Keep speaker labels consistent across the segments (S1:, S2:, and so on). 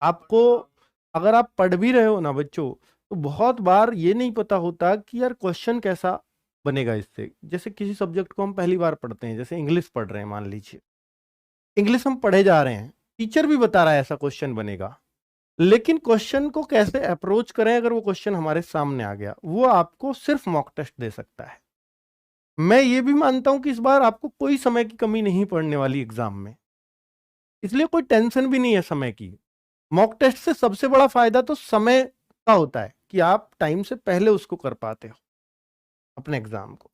S1: आपको अगर आप पढ़ भी रहे हो ना बच्चों, तो बहुत बार ये नहीं पता होता कि यार क्वेश्चन कैसा बनेगा इससे। जैसे किसी सब्जेक्ट को हम पहली बार पढ़ते हैं, जैसे इंग्लिश पढ़ रहे हैं मान लीजिए, इंग्लिश हम पढ़े जा रहे हैं, टीचर भी बता रहा है ऐसा क्वेश्चन बनेगा, लेकिन क्वेश्चन को कैसे अप्रोच करें अगर वो क्वेश्चन हमारे सामने आ गया, वो आपको सिर्फ मॉक टेस्ट दे सकता है। मैं ये भी मानता हूं कि इस बार आपको कोई समय की कमी नहीं पड़ने वाली एग्जाम में, इसलिए कोई टेंशन भी नहीं है समय की। मॉक टेस्ट से सबसे बड़ा फायदा तो समय का होता है कि आप टाइम से पहले उसको कर पाते हो अपने एग्जाम को।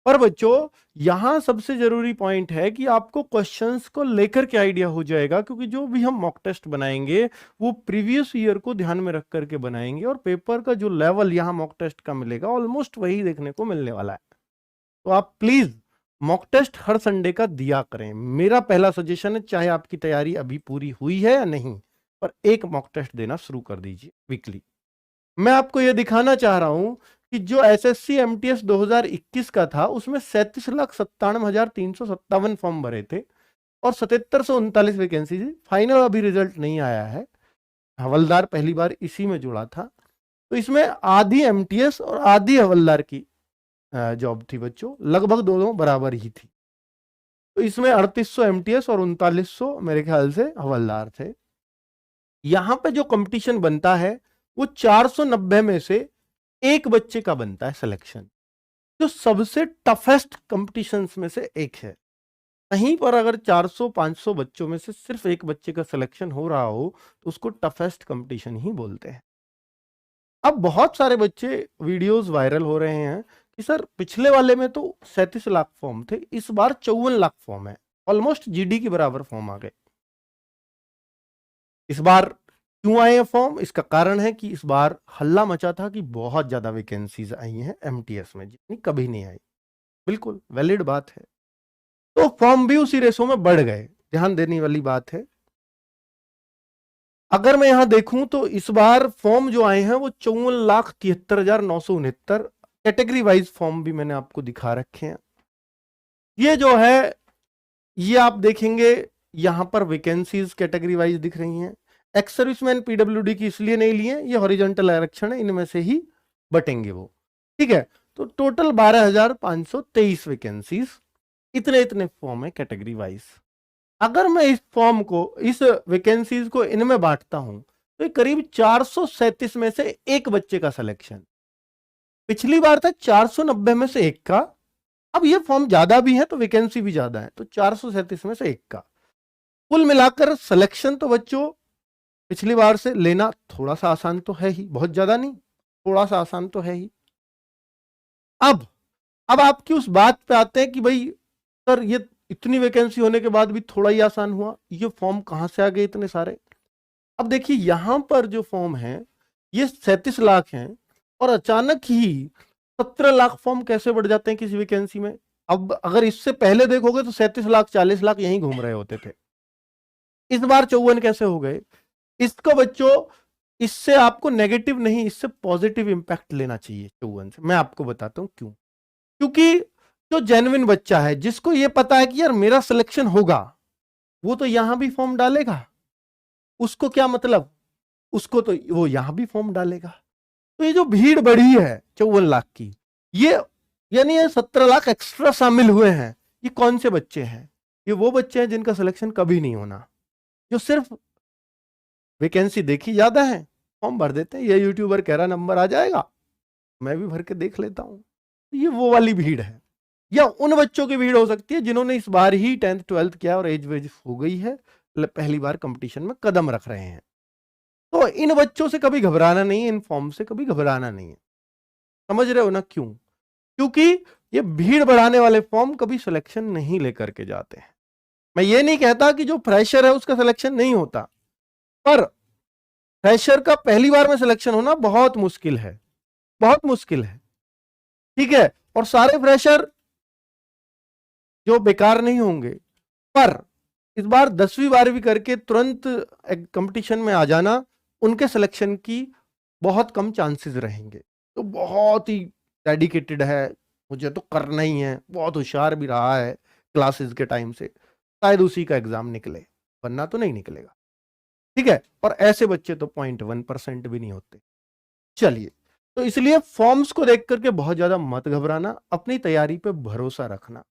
S1: पर बच्चों यहां सबसे जरूरी पॉइंट है कि आपको क्वेश्चंस को लेकर के आइडिया हो जाएगा, क्योंकि जो भी हम मॉक टेस्ट बनाएंगे वो प्रीवियस ईयर को ध्यान में रख करके बनाएंगे, और पेपर का जो लेवल यहां मॉक टेस्ट का मिलेगा ऑलमोस्ट वही देखने को मिलने वाला है। तो आप प्लीज मॉक टेस्ट हर संडे का दिया करें, मेरा पहला सजेशन है, चाहे आपकी तैयारी अभी पूरी हुई है या नहीं, पर एक मॉक टेस्ट देना शुरू कर दीजिए वीकली। मैं आपको यह दिखाना चाह रहा हूं कि जो एसएससी एमटीएस 2021 का था उसमें 37,97,357 फॉर्म भरे थे और 7739 वैकेंसी थी। फाइनल अभी रिजल्ट नहीं आया है, हवलदार पहली बार इसी में जुड़ा था, तो इसमें आधी एमटीएस और आधी हवलदार की जॉब थी बच्चों, लगभग दोनों बराबर ही थी। तो इसमें 3800 एमटीएस और 3900 मेरे ख्याल से हवलदार थे। यहां पे जो कंपटीशन बनता है वो 490 में से एक बच्चे का बनता है सिलेक्शन, जो सबसे टफेस्ट कंपटीशंस में से एक है। कहीं पर अगर 400-500 बच्चों में से सिर्फ एक बच्चे का सिलेक्शन हो रहा हो तो उसको टफेस्ट कंपटीशन ही बोलते हैं। अब बहुत सारे बच्चे वीडियोस वायरल हो रहे हैं कि सर पिछले वाले में तो 37 लाख फॉर्म थे, इस बार 54 लाख फॉर्म है, ऑलमोस्ट जीडी के बराबर फॉर्म आ गए। इस बार क्यों आए हैं फॉर्म? इसका कारण है कि इस बार हल्ला मचा था कि बहुत ज्यादा वैकेंसीज आई हैं एमटीएस में, जितनी कभी नहीं आई। बिल्कुल वैलिड बात है, तो फॉर्म भी उसी रेशो में बढ़ गए, ध्यान देने वाली बात है। अगर मैं यहां देखूं तो इस बार फॉर्म जो आए हैं वो 54,73,969, कैटेगरी वाइज फॉर्म भी मैंने आपको दिखा रखे हैं। ये जो है ये आप देखेंगे यहां पर वैकेंसीज कैटेगरी वाइज दिख रही हैं। एक्स सर्विसमैन पीडब्ल्यूडी की इसलिए नहीं लिए, ये हॉरिजॉन्टल आरक्षण है, इनमें से ही बटेंगे वो, ठीक है। तो टोटल 12,523 वैकेंसीज, इतने इतने फॉर्म है कैटेगरी वाइज। अगर मैं इस फॉर्म को, इस वैकेंसीज को इनमें बांटता हूं तो करीब 437 में से एक बच्चे का सिलेक्शन। पिछली बार था 490 में से एक का, अब ये फॉर्म ज्यादा भी है तो वैकेंसी भी ज्यादा है, तो 437 में से एक का। कुल मिलाकर सिलेक्शन तो बच्चों पिछली बार से लेना थोड़ा सा आसान तो है ही, बहुत ज्यादा नहीं, थोड़ा सा आसान तो है ही। अब आपकी उस बात पे आते हैं कि भाई सर ये इतनी वैकेंसी होने के बाद भी थोड़ा ही आसान हुआ, ये फॉर्म कहां से आ गए इतने सारे? अब देखिए यहां पर जो फॉर्म है ये 37 लाख हैं, और अचानक ही 17 लाख फॉर्म कैसे बढ़ जाते हैं किसी वैकेंसी में? अब अगर इससे पहले देखोगे तो 37 लाख 40 लाख यहीं घूम रहे होते थे, इस बार 54 कैसे हो गए? इसको बच्चों, इससे आपको नेगेटिव नहीं, इससे पॉजिटिव इंपैक्ट लेना चाहिए 54 से। मैं आपको बताता हूं क्यों। क्योंकि जो जेन्युइन बच्चा है, जिसको ये पता है कि यार मेरा सिलेक्शन होगा, वो तो यहां भी फॉर्म डालेगा, उसको क्या मतलब, उसको तो वो यहां भी फॉर्म डालेगा। तो ये जो भीड़ बढ़ी है 54 लाख की, ये यानी ये 17 लाख एक्स्ट्रा शामिल हुए हैं, ये कौन से बच्चे हैं? ये वो बच्चे हैं जिनका सिलेक्शन कभी नहीं होना, जो सिर्फ वैकेंसी देखी ज्यादा है फॉर्म भर देते हैं, ये यूट्यूबर कह रहा नंबर आ जाएगा मैं भी भर के देख लेता हूं। ये वो वाली भीड़ है, या उन बच्चों की भीड़ हो सकती है जिन्होंने इस बार ही 10th 12th किया और एज वेज हो गई है, पहली बार कंपटीशन में कदम रख रहे हैं। तो इन बच्चों से कभी घबराना नहीं है, इन फॉर्म से कभी घबराना नहीं है, समझ रहे हो ना क्यों? क्योंकि ये भीड़ बढ़ाने वाले फॉर्म कभी सिलेक्शन नहीं लेकर के जाते हैं। मैं ये नहीं कहता कि जो फ्रेशर है उसका सिलेक्शन नहीं होता, पर फ्रेशर का पहली बार में सिलेक्शन होना बहुत मुश्किल है, बहुत मुश्किल है, ठीक है। और सारे फ्रेशर जो बेकार नहीं होंगे, पर इस बार 10वीं 12वीं करके तुरंत कंपटीशन में आ जाना, उनके सिलेक्शन की बहुत कम चांसेस रहेंगे। तो बहुत ही डेडिकेटेड है, मुझे तो करना ही है, बहुत होशियार भी रहा है क्लासेस के टाइम से, शायद उसी का एग्जाम निकले, वरना तो नहीं निकलेगा। ठीक है, और ऐसे बच्चे तो 0.1% भी नहीं होते। चलिए, तो इसलिए फॉर्म्स को देख करके बहुत ज्यादा मत घबराना, अपनी तैयारी पे भरोसा रखना।